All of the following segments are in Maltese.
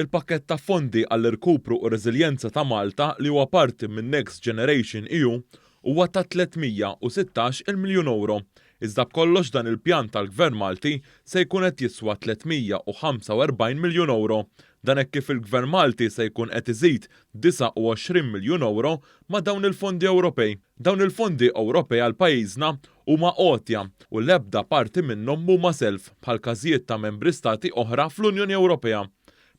Il-pakkett ta' fondi għall-irkupru u reżiljenza ta' Malta li huwa parti minn Next Generation EU huwa ta' 316 miljun euro. Iżda b'kollox dan il-pjan tal-Gvern Malti se jkun qed jiswa 345 miljun euro. Dan hekk kif il-Gvern Malti se jkun qed iżid 29 miljun euro ma' dawn il-fondi Ewropej. Dawn il-fondi Ewropej għal pajjiżna huma għotja u l-ebda parti minnhom huma self bħal każijiet ta' membri stati oħra fl-Unjoni Ewropea.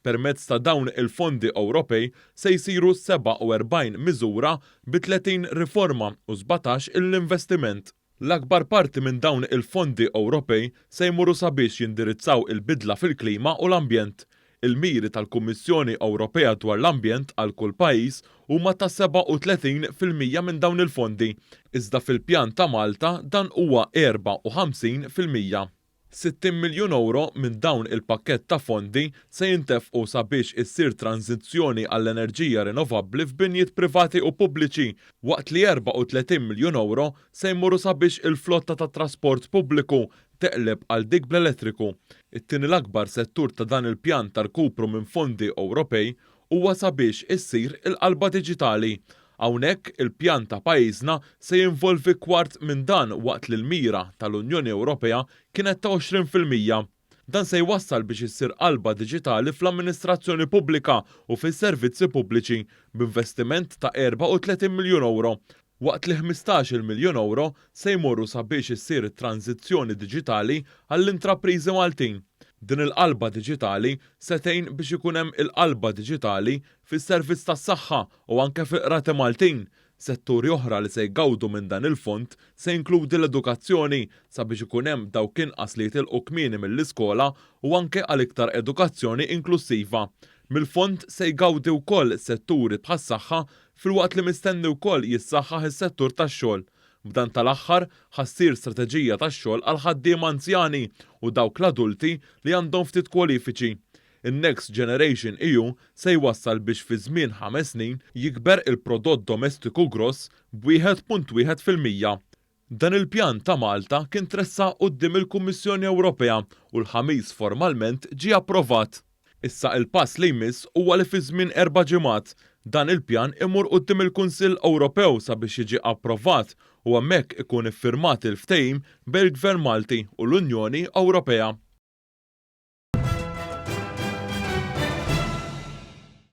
Permezz ta' dawn il-fondi Ewropej se jsiru 47 miżura bi 30 riforma u 17 l-investiment. L-akbar parti minn dawn il-fondi Ewropej se jmuru sabiex jindirizzaw il-bidla fil-klima u l-ambjent. Il-miri tal-Kummissjoni Ewropea dwar l-ambjent għal kull pajjiż huma ta' 37% minn dawn il-fondi, iżda fil-pjan ta' Malta dan huwa 54%. 60 miljun euro minn dawn il-pakkett ta' fondi se jintefqu sabiex issir tranzizzjoni għall-enerġija rinnovabbli f'binjiet privati u pubbliċi, waqt li 34 miljun euro se jmorru sabiex il-flotta ta' trasport pubbliku teqleb għal dik bl-elettriku. It-tieni l-akbar settur ta' dan il-pjan tal-kupru minn fondi Ewropej huwa sabiex issir il-qalba diġitali. Hawnhekk il-pjan ta' pajjiżna se jinvolvi kwart minn dan waqt li l-mira tal-Unjoni Ewropea kienet ta' 20%. Dan se jwassal biex issir qalba diġitali fl-amministrazzjoni pubblika u fis-servizzi pubbliċi b'investiment ta' 34 miljun euro, waqt li 15 miljun euro se jmorru sabiex issir it-tranzizzjoni diġitali għall-intrapriżi Maltin. Din il-qalba diġitali se tgħin biex ikun hemm il-qalba diġitali fis-servizz tas-saħħa u anke fil-qrati Maltin. Setturi oħra li se jgawdu minn dan il-fond se jinkludi l-edukazzjoni sabiex ikun hemm dawk inqas li jitilqu kmieni mill-iskola u anke għal iktar edukazzjoni inklusiva. Mill-fond se jgawdi wkoll setturi bħas-saħħa filwaqt li mistenni wkoll jissaħħaħ is-settur tax-xogħol. B'dan tal-aħħar ħassir strateġija tax-xogħol għal ħaddiem anzjani u dawk l-adulti li għandhom ftit kwalifiċi. In-Next Generation EU se jwassal biex fi żmien 5 snin jikber il-prodott domestiku gross b'1.1%. Dan il-pjan ta' Malta kien tressa quddiem il-Kummissjoni Ewropea u l-ħamis formalment ġie approvat. Issa il-pass li jmiss huwa li fi żmien 4 ġimgħat dan il-pjan imur quddiem il-Kunsill Ewropew sabiex jiġi approvat u hemmhekk ikun iffirmat il-ftehim bejn il-Gvern Malti u l-Unjoni Ewropea.